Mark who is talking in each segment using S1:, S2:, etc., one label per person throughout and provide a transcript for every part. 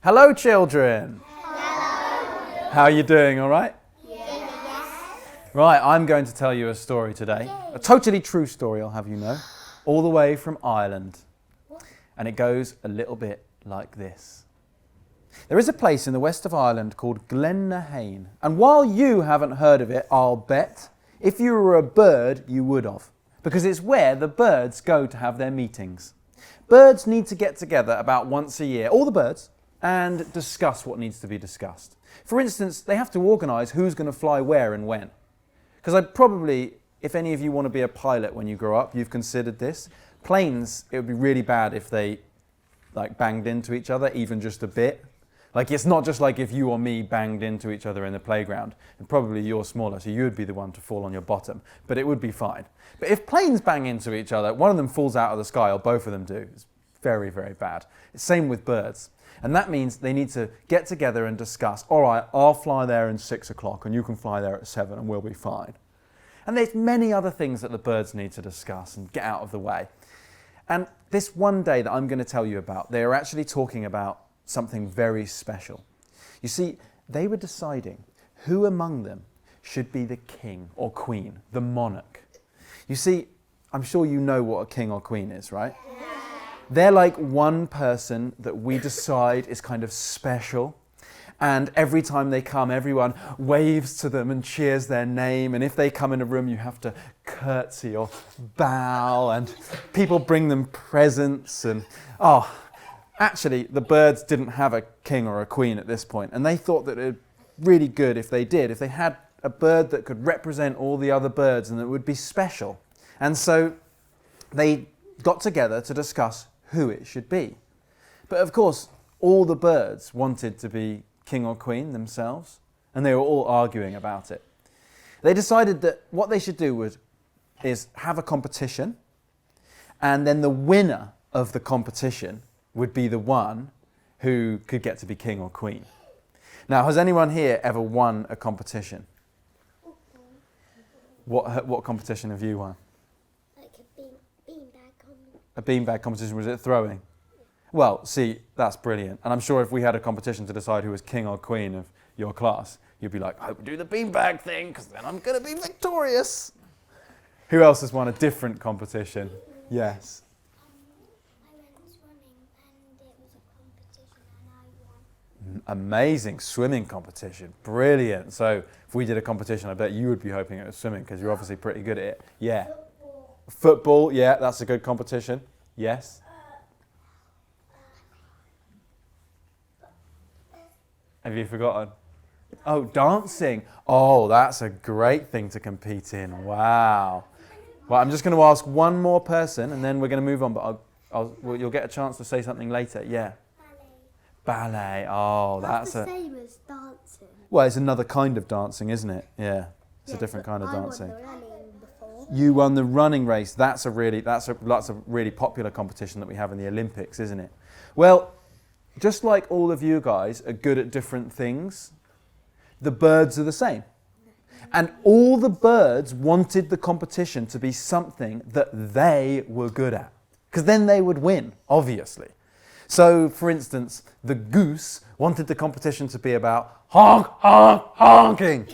S1: Hello, children.
S2: Hello.
S1: How are you doing, all right?
S2: Yes.
S1: Right, I'm going to tell you a story today. A totally true story, I'll have you know. All the way from Ireland. And it goes a little bit like this. There is a place in the west of Ireland called Glennahain. And while you haven't heard of it, I'll bet, if you were a bird, you would have. Because it's where the birds go to have their meetings. Birds need to get together about once a year, all the birds, and discuss what needs to be discussed. For instance, they have to organise who's going to fly where and when. Because if any of you want to be a pilot when you grow up, you've considered this. Planes, it would be really bad if they banged into each other, even just a bit. It's not just like if you or me banged into each other in the playground. And probably you're smaller, so you'd be the one to fall on your bottom. But it would be fine. But if planes bang into each other, one of them falls out of the sky, or both of them do. It's very, very bad. It's same with birds. And that means they need to get together and discuss, all right, I'll fly there in 6 o'clock and you can fly there at 7 and we'll be fine. And there's many other things that the birds need to discuss and get out of the way. And this one day that I'm going to tell you about, they are actually talking about something very special. You see, they were deciding who among them should be the king or queen, the monarch. You see, I'm sure you know what a king or queen is, right? They're like one person that we decide is kind of special. And every time they come, everyone waves to them and cheers their name. And if they come in a room, you have to curtsy or bow. And people bring them presents. And actually, the birds didn't have a king or a queen at this point. And they thought that it would be really good if they did. If they had a bird that could represent all the other birds and that would be special. And so they got together to discuss who it should be. But of course, all the birds wanted to be king or queen themselves, and they were all arguing about it. They decided that what they should do is have a competition, and then the winner of the competition would be the one who could get to be king or queen. Now, has anyone here ever won a competition? What competition have you won? A beanbag competition, was it throwing? Well, see, that's brilliant. And I'm sure if we had a competition to decide who was king or queen of your class, you'd be like, I hope we do the beanbag thing, because then I'm going to be victorious. Who else has won a different competition? Yes.
S2: I went swimming and it was a competition and I won.
S1: Amazing swimming competition. Brilliant. So if we did a competition, I bet you would be hoping it was swimming, because you're obviously pretty good at it. Yeah. Football, yeah, that's a good competition. Yes. Have you forgotten? Oh, dancing. Oh, that's a great thing to compete in. Wow. Well, I'm just going to ask one more person and then we're going to move on, but you'll get a chance to say something later. Yeah. Ballet. Oh, that's
S2: the same as dancing.
S1: Well, it's another kind of dancing, isn't it? Yeah. It's a different kind of dancing.
S2: I won the running before.
S1: You won the running race. That's a really popular competition that we have in the Olympics, isn't it? Well, just like all of you guys are good at different things, the birds are the same. And all the birds wanted the competition to be something that they were good at, because then they would win, obviously. So, for instance, the goose wanted the competition to be about honk, honk, honking.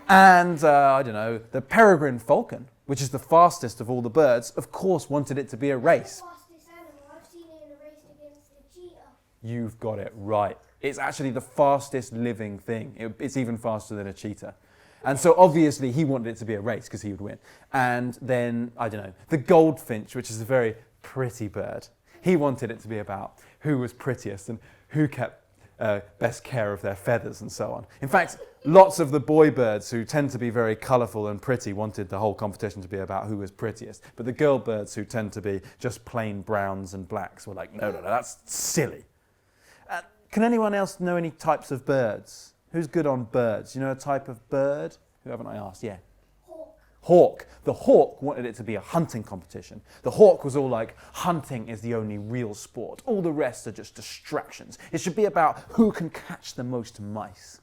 S1: And, the peregrine falcon, which is the fastest of all the birds, of course wanted it to be a race.
S2: Fastest animal. I've seen it in a race against a cheetah.
S1: You've got it right. It's actually the fastest living thing. It's even faster than a cheetah. And so obviously he wanted it to be a race because he would win. And then, the goldfinch, which is a very pretty bird, he wanted it to be about who was prettiest and who kept best care of their feathers and so on. In fact, lots of the boy birds who tend to be very colourful and pretty wanted the whole competition to be about who was prettiest. But the girl birds who tend to be just plain browns and blacks were like, no, that's silly. Can anyone else know any types of birds? Who's good on birds? You know a type of bird? Who haven't I asked? Yeah. Hawk. The hawk wanted it to be a hunting competition. The hawk was all like, hunting is the only real sport. All the rest are just distractions. It should be about who can catch the most mice.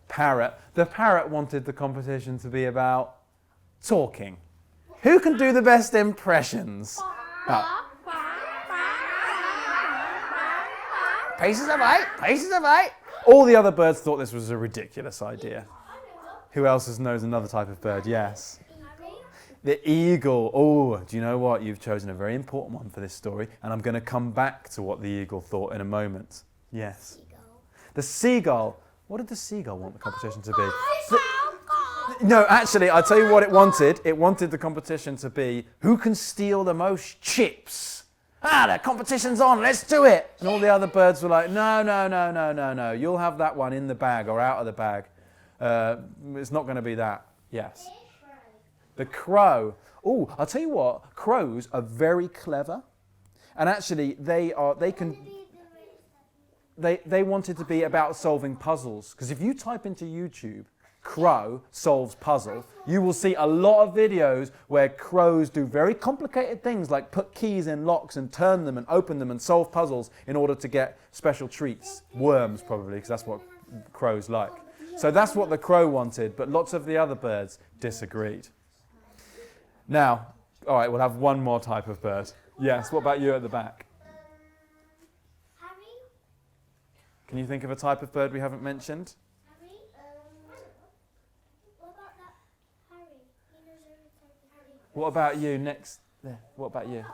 S1: Parrot. The parrot wanted the competition to be about talking. Who can do the best impressions? Pieces of eight, pieces of eight. All the other birds thought this was a ridiculous idea. Who else knows another type of bird? Yes. The eagle. Oh, do you know what? You've chosen a very important one for this story, and I'm going to come back to what the eagle thought in a moment. Yes. The seagull. What did the seagull want the competition to be? No, actually, I'll tell you what it wanted. It wanted the competition to be who can steal the most chips. The competition's on, let's do it. And all the other birds were like, no. You'll have that one in the bag or out of the bag. It's not going to be that. Yes. The crow. Oh, I'll tell you what, crows are very clever. And actually, they wanted to be about solving puzzles. Because if you type into YouTube, crow solves puzzle, you will see a lot of videos where crows do very complicated things like put keys in locks and turn them and open them and solve puzzles in order to get special treats. Worms, probably, because that's what crows like. So that's what the crow wanted, but lots of the other birds disagreed. Now, all right, we'll have one more type of bird. Yes, what about you at the back?
S2: Harry?
S1: Can you think of a type of bird we haven't mentioned?
S2: Harry? What about that Harry? He knows every type of Harry.
S1: What about you next? There. What about you?
S2: Harry,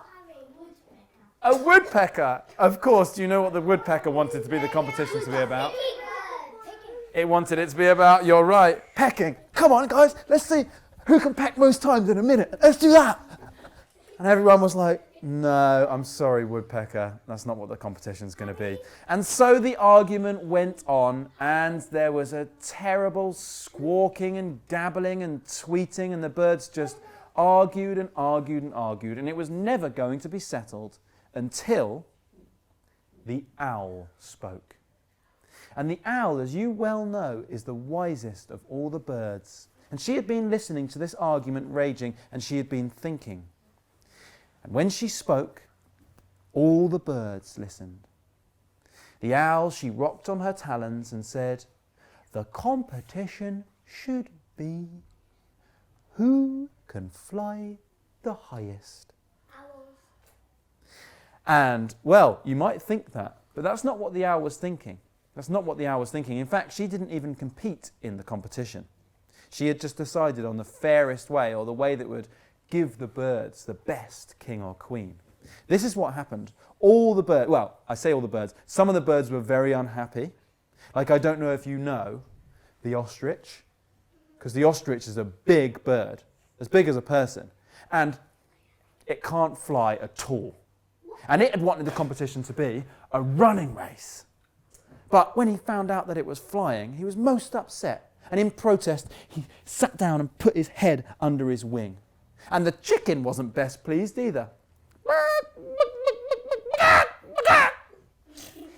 S2: woodpecker.
S1: A woodpecker! Of course, do you know what the woodpecker wanted to be the competition to be about? It wanted it to be about, you're right, pecking. Come on, guys, let's see who can peck most times in a minute. Let's do that. And everyone was like, no, I'm sorry, woodpecker. That's not what the competition's going to be. And so the argument went on, and there was a terrible squawking and gabbling and tweeting, and the birds just argued and argued and argued, and it was never going to be settled until the owl spoke. And the owl, as you well know, is the wisest of all the birds. And she had been listening to this argument raging, and she had been thinking. And when she spoke, all the birds listened. The owl, she rocked on her talons and said, "The competition should be who can fly the highest."
S2: Owls.
S1: And, well, you might think that, but that's not what the owl was thinking. That's not what the owl was thinking. In fact, she didn't even compete in the competition. She had just decided on the fairest way, or the way that would give the birds the best king or queen. This is what happened. All the birds, well, I say all the birds, some of the birds were very unhappy. Like, I don't know if you know the ostrich, because the ostrich is a big bird, as big as a person, and it can't fly at all. And it had wanted the competition to be a running race. But when he found out that it was flying, he was most upset. And in protest, he sat down and put his head under his wing. And the chicken wasn't best pleased either.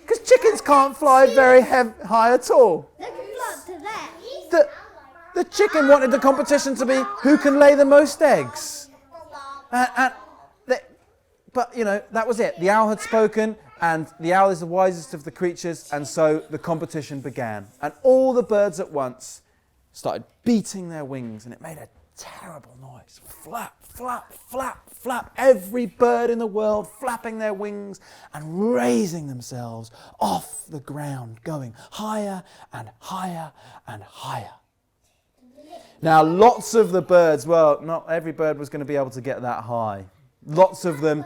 S1: Because chickens can't fly very high at all. The chicken wanted the competition to be who can lay the most eggs. But, you know, that was it. The owl had spoken, and the owl is the wisest of the creatures, and so the competition began. And all the birds at once started beating their wings, and it made a terrible noise. Flap, flap, flap, flap. Every bird in the world flapping their wings and raising themselves off the ground, going higher and higher and higher. Now, lots of the birds, well, not every bird was going to be able to get that high. Lots of them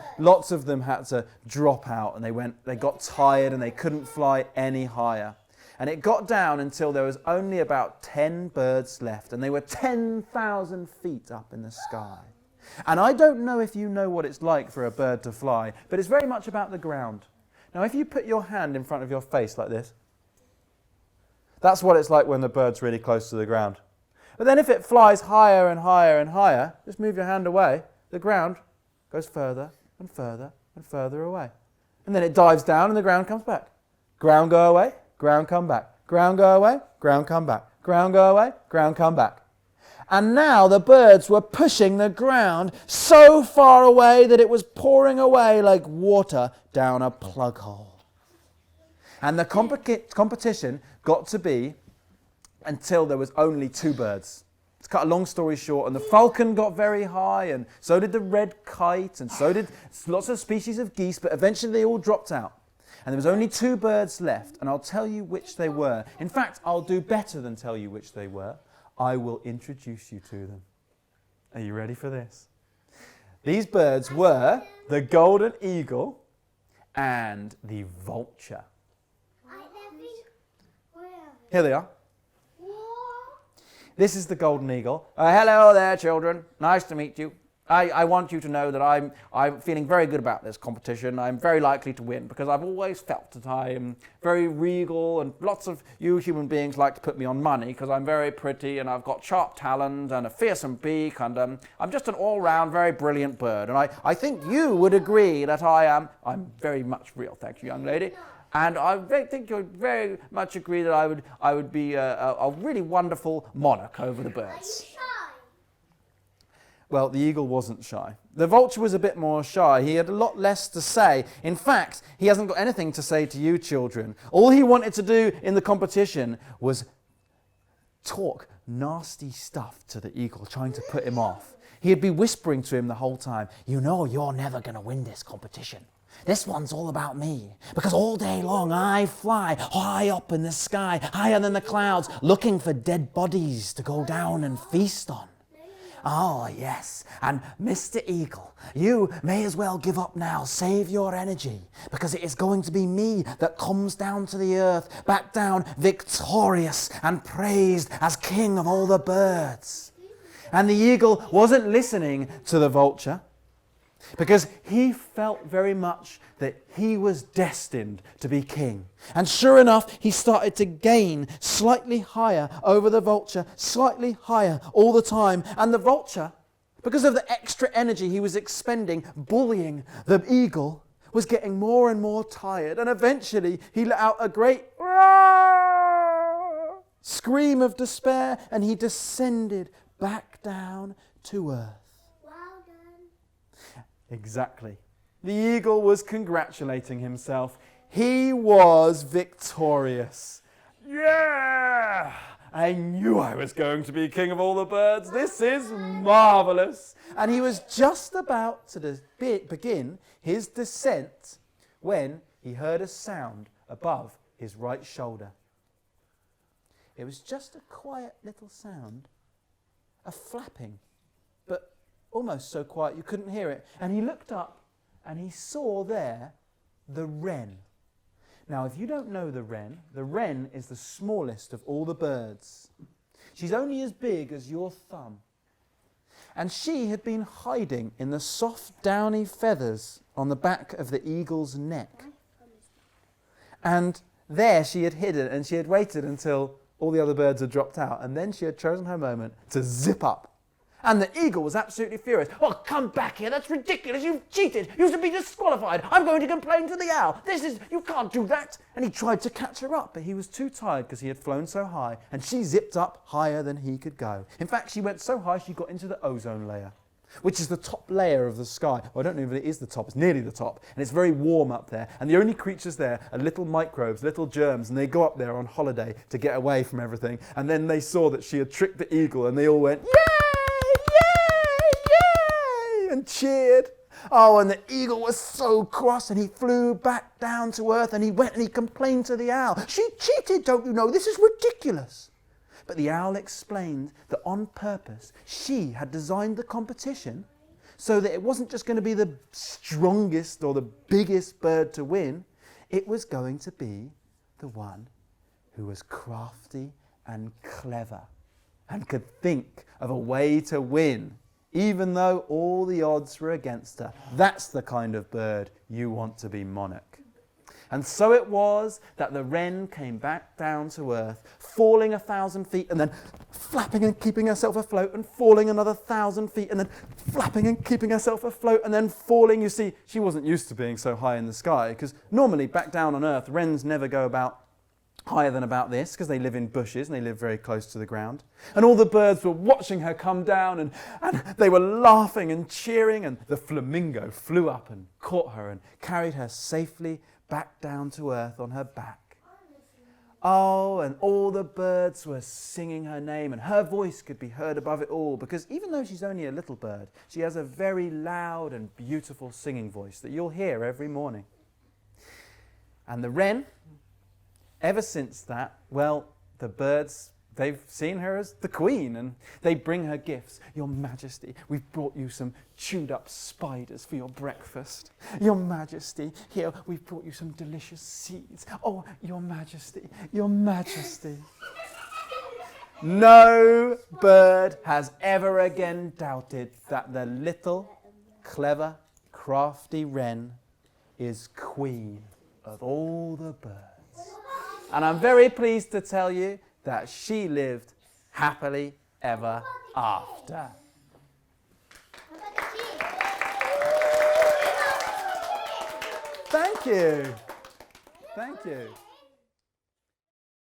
S1: had to drop out, and they got tired and they couldn't fly any higher. And it got down until there was only about 10 birds left, and they were 10,000 feet up in the sky. And I don't know if you know what it's like for a bird to fly, but it's very much about the ground. Now, if you put your hand in front of your face like this, that's what it's like when the bird's really close to the ground. But then if it flies higher and higher and higher, just move your hand away, the ground goes further and further and further away. And then it dives down and the ground comes back. Ground go away, ground come back. Ground go away, ground come back. Ground go away, ground come back. And now the birds were pushing the ground so far away that it was pouring away like water down a plug hole. And the competition got to be until there was only 2 birds. cut a long story short, and the falcon got very high, and so did the red kite, and so did lots of species of geese, but eventually they all dropped out. And there was only 2 birds left, and I'll tell you which they were. In fact, I'll do better than tell you which they were. I will introduce you to them. Are you ready for this? These birds were the golden eagle and the vulture. Here they are. This is the golden eagle. Hello there, children. Nice to meet you. I want you to know that I'm feeling very good about this competition. I'm very likely to win because I've always felt that I am very regal, and lots of you human beings like to put me on money because I'm very pretty and I've got sharp talons and a fearsome beak, and I'm just an all-round very brilliant bird. And I think you would agree that I'm very much real, thank you, young lady. And I think you would very much agree that I would be a really wonderful monarch over the birds. Well, the eagle wasn't shy. The vulture was a bit more shy. He had a lot less to say. In fact, he hasn't got anything to say to you children. All he wanted to do in the competition was talk nasty stuff to the eagle, trying to put him off. He'd be whispering to him the whole time, "You know you're never going to win this competition. This one's all about me, because all day long I fly high up in the sky, higher than the clouds, looking for dead bodies to go down and feast on. Oh, yes, and Mr. Eagle, you may as well give up now. Save your energy, because it is going to be me that comes down to the earth, back down victorious and praised as king of all the birds." And the eagle wasn't listening to the vulture, because he felt very much that he was destined to be king. And sure enough, he started to gain slightly higher over the vulture, slightly higher all the time. And the vulture, because of the extra energy he was expending bullying the eagle, was getting more and more tired. And eventually he let out a great scream of despair, and he descended back down to earth. Exactly. The eagle was congratulating himself. He was victorious. Yeah! I knew I was going to be king of all the birds. This is marvelous. And he was just about to begin his descent when he heard a sound above his right shoulder. It was just a quiet little sound, a flapping, but almost so quiet you couldn't hear it. And he looked up and he saw there the wren. Now, if you don't know the wren is the smallest of all the birds. She's only as big as your thumb. And she had been hiding in the soft downy feathers on the back of the eagle's neck. And there she had hidden, and she had waited until all the other birds had dropped out, and then she had chosen her moment to zip up. And the eagle was absolutely furious. "Oh, come back here, that's ridiculous, you've cheated, you should be disqualified, I'm going to complain to the owl, you can't do that." And he tried to catch her up, but he was too tired because he had flown so high, and she zipped up higher than he could go. In fact, she went so high she got into the ozone layer, which is the top layer of the sky. Well, I don't know if it is the top, it's nearly the top, and it's very warm up there, and the only creatures there are little microbes, little germs, and they go up there on holiday to get away from everything. And then they saw that she had tricked the eagle, and they all went, "Yay! And cheered. Oh, and the eagle was so cross, and he flew back down to earth, and he went and he complained to the owl. "She cheated, don't you know? This is ridiculous." But the owl explained that on purpose she had designed the competition so that it wasn't just going to be the strongest or the biggest bird to win. It was going to be the one who was crafty and clever and could think of a way to win, even though all the odds were against her. That's the kind of bird you want to be monarch. And so it was that the wren came back down to earth, falling 1,000 feet and then flapping and keeping herself afloat, and falling another 1,000 feet and then flapping and keeping herself afloat and then falling. You see, she wasn't used to being so high in the sky, because normally back down on earth, wrens never go about higher than about this, because they live in bushes and they live very close to the ground. And all the birds were watching her come down, and they were laughing and cheering, and the flamingo flew up and caught her and carried her safely back down to earth on her back. Oh, and all the birds were singing her name, and her voice could be heard above it all, because even though she's only a little bird, she has a very loud and beautiful singing voice that you'll hear every morning. And the wren, ever since that, well, the birds, they've seen her as the queen, and they bring her gifts. Your Majesty, we've brought you some chewed up spiders for your breakfast. Your Majesty, here, we've brought you some delicious seeds. Oh, Your Majesty, Your Majesty. No bird has ever again doubted that the little, clever, crafty wren is queen of all the birds. And I'm very pleased to tell you that she lived happily ever after. Thank you. Thank you.